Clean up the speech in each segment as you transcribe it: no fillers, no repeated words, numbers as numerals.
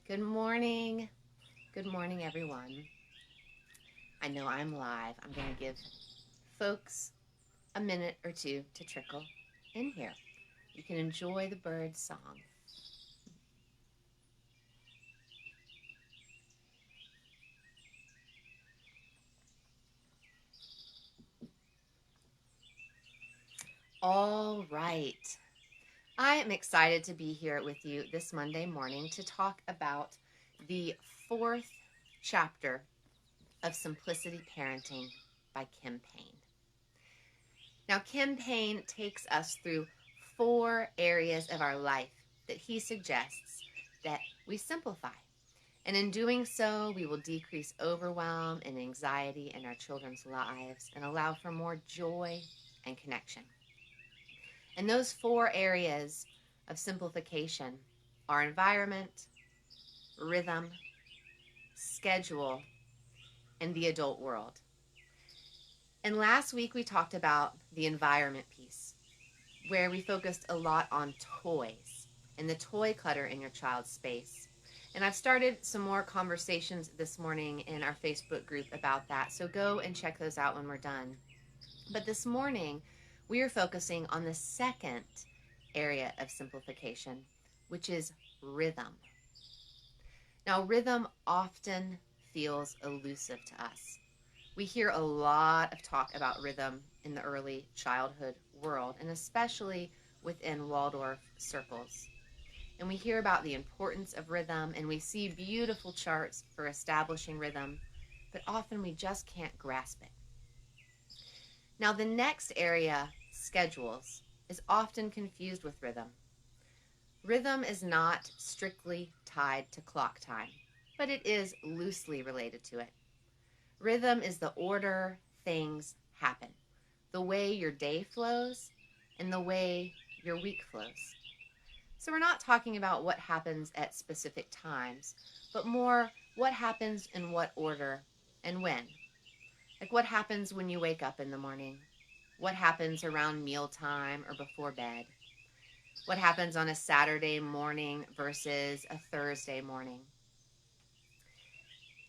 Good morning. Good morning, everyone. I know I'm live. I'm going to give folks a minute or two to trickle in here. You can enjoy the bird song. All right. I am excited to be here with you this Monday morning to talk about the fourth chapter of Simplicity Parenting by Kim Payne. Now, Kim Payne takes us through 4 areas of our life that he suggests that we simplify. And in doing so, we will decrease overwhelm and anxiety in our children's lives and allow for more joy and connection. And those 4 areas of simplification are environment, rhythm, schedule, and the adult world. And last week we talked about the environment piece, where we focused a lot on toys and the toy clutter in your child's space. And I've started some more conversations this morning in our Facebook group about that, so go and check those out when we're done. But this morning, we are focusing on the second area of simplification, which is rhythm. Now, rhythm often feels elusive to us. We hear a lot of talk about rhythm in the early childhood world, and especially within Waldorf circles. And we hear about the importance of rhythm, and we see beautiful charts for establishing rhythm, but often we just can't grasp it. Now, the next area, schedules, is often confused with rhythm. Rhythm is not strictly tied to clock time, but it is loosely related to it. Rhythm is the order things happen, the way your day flows, and the way your week flows. So we're not talking about what happens at specific times, but more what happens in what order and when. Like what happens when you wake up in the morning? What happens around mealtime or before bed? What happens on a Saturday morning versus a Thursday morning?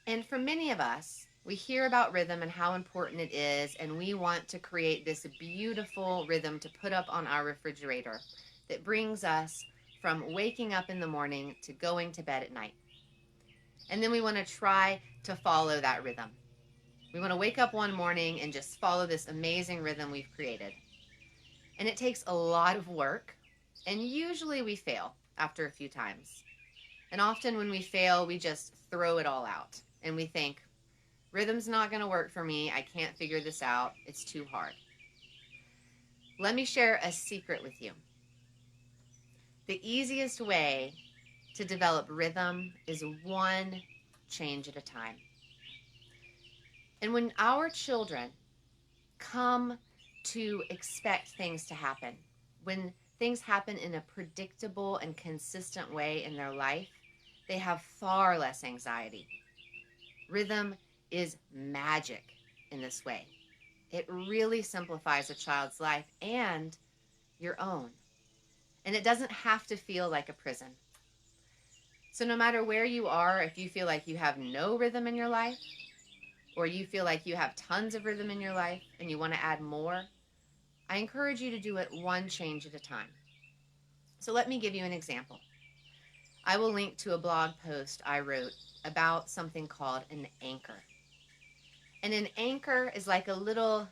And for many of us, we hear about rhythm and how important it is, and we want to create this beautiful rhythm to put up on our refrigerator that brings us from waking up in the morning to going to bed at night. And then we want to try to follow that rhythm. We want to wake up one morning and just follow this amazing rhythm we've created. And it takes a lot of work, and usually we fail after a few times. And often when we fail, we just throw it all out. And we think, rhythm's not going to work for me. I can't figure this out. It's too hard. Let me share a secret with you. The easiest way to develop rhythm is one change at a time. And when our children come to expect things to happen, when things happen in a predictable and consistent way in their life, they have far less anxiety. Rhythm is magic in this way. It really simplifies a child's life and your own. And it doesn't have to feel like a prison. So no matter where you are, if you feel like you have no rhythm in your life, or you feel like you have tons of rhythm in your life and you want to add more, I encourage you to do it one change at a time. So let me give you an example. I will link to a blog post I wrote about something called an anchor. And an anchor is like a little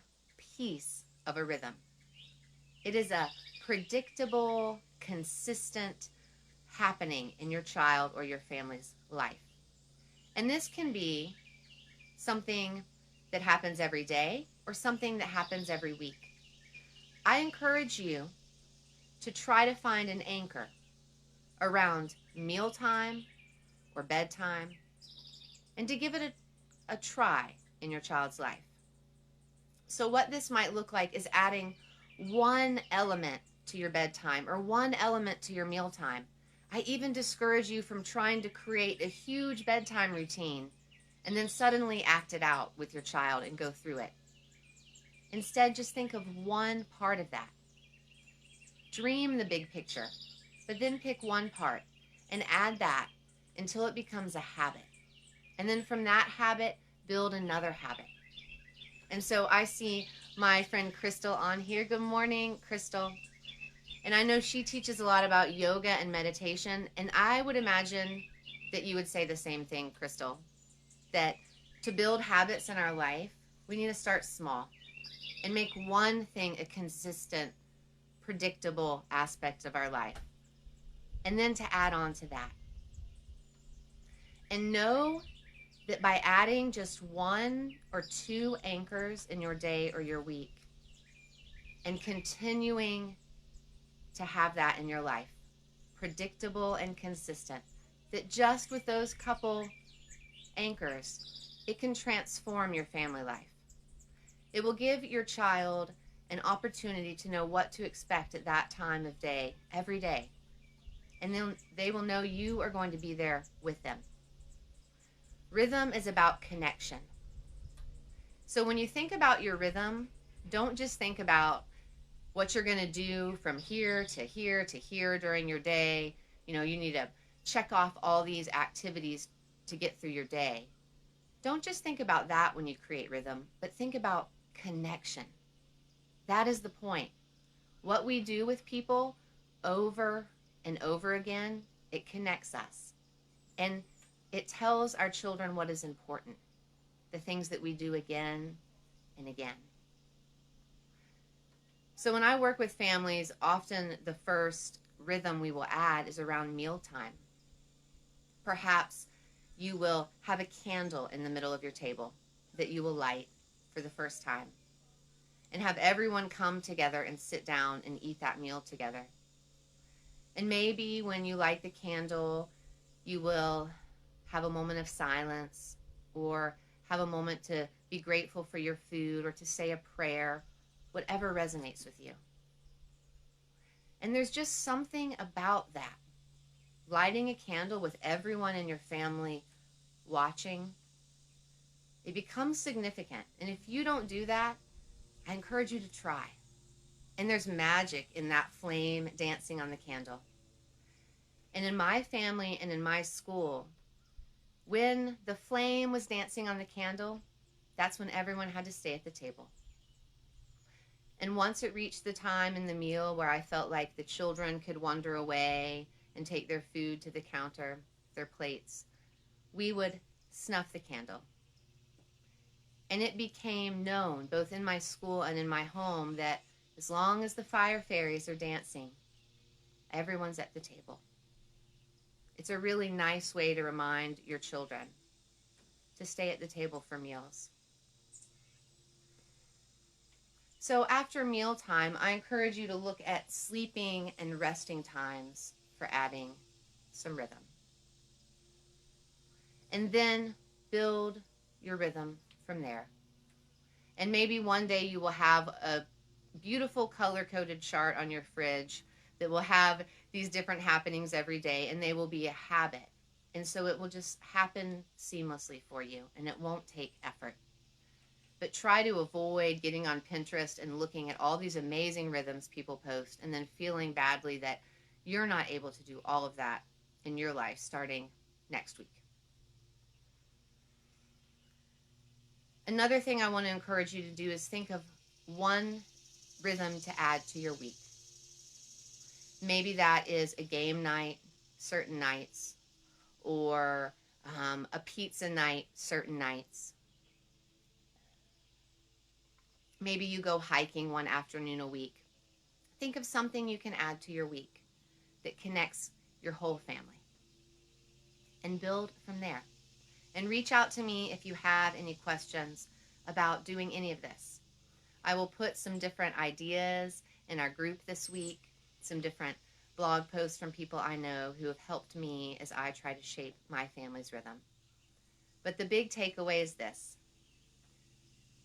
piece of a rhythm. It is a predictable, consistent happening in your child or your family's life. And this can be something that happens every day or something that happens every week. I encourage you to try to find an anchor around mealtime or bedtime and to give it a try in your child's life. So what this might look like is adding one element to your bedtime or one element to your mealtime. I even discourage you from trying to create a huge bedtime routine and then suddenly act it out with your child and go through it. Instead, just think of one part of that. Dream the big picture, but then pick one part and add that until it becomes a habit. And then from that habit, build another habit. And so I see my friend Crystal on here. Good morning, Crystal. And I know she teaches a lot about yoga and meditation. And I would imagine that you would say the same thing, Crystal, that to build habits in our life, we need to start small and make one thing a consistent, predictable aspect of our life. And then to add on to that. And know that by adding just 1 or 2 anchors in your day or your week and continuing to have that in your life, predictable and consistent, that just with those couple anchors, it can transform your family life. It will give your child an opportunity to know what to expect at that time of day, every day. And then they will know you are going to be there with them. Rhythm is about connection. So when you think about your rhythm, don't just think about what you're going to do from here to here to here during your day. You know, you need to check off all these activities to get through your day. Don't just think about that when you create rhythm, but think about connection. That is the point. What we do with people over and over again, it connects us. And it tells our children what is important, the things that we do again and again. So when I work with families, often the first rhythm we will add is around mealtime. Perhaps you will have a candle in the middle of your table that you will light for the first time and have everyone come together and sit down and eat that meal together. And maybe when you light the candle, you will have a moment of silence or have a moment to be grateful for your food or to say a prayer, whatever resonates with you. And there's just something about that. Lighting a candle with everyone in your family watching, it becomes significant. And if you don't do that, I encourage you to try. And there's magic in that flame dancing on the candle. And in my family and in my school, when the flame was dancing on the candle, that's when everyone had to stay at the table. And once it reached the time in the meal where I felt like the children could wander away and take their food to the counter, their plates, we would snuff the candle. And it became known, both in my school and in my home, that as long as the fire fairies are dancing, everyone's at the table. It's a really nice way to remind your children to stay at the table for meals. So after mealtime, I encourage you to look at sleeping and resting times for adding some rhythm. And then build your rhythm from there. And maybe one day you will have a beautiful color-coded chart on your fridge that will have these different happenings every day, and they will be a habit. And so it will just happen seamlessly for you, and it won't take effort. But try to avoid getting on Pinterest and looking at all these amazing rhythms people post and then feeling badly that you're not able to do all of that in your life starting next week. Another thing I want to encourage you to do is think of one rhythm to add to your week. Maybe that is a game night certain nights, or a pizza night certain nights. Maybe you go hiking one afternoon a week. Think of something you can add to your week that connects your whole family. And build from there. And reach out to me if you have any questions about doing any of this. I will put some different ideas in our group this week, some different blog posts from people I know who have helped me as I try to shape my family's rhythm. But the big takeaway is this.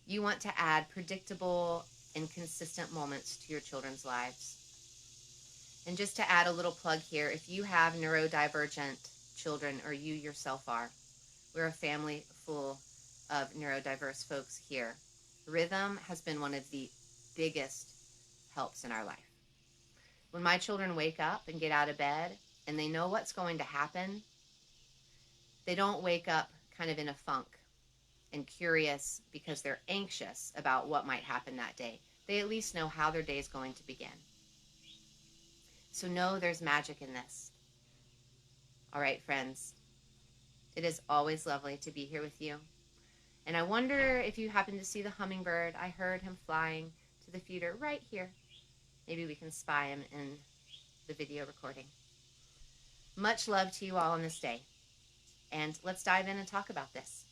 You want to add predictable and consistent moments to your children's lives. And just to add a little plug here, if you have neurodivergent children, or you yourself are, we're a family full of neurodiverse folks here. Rhythm has been one of the biggest helps in our life. When my children wake up and get out of bed and they know what's going to happen, They don't wake up kind of in a funk and curious because they're anxious about what might happen that day. They at least know how their day is going to begin. So know there's magic in this. All right, friends. It is always lovely to be here with you. And I wonder if you happen to see the hummingbird. I heard him flying to the feeder right here. Maybe we can spy him in the video recording. Much love to you all on this day. And let's dive in and talk about this.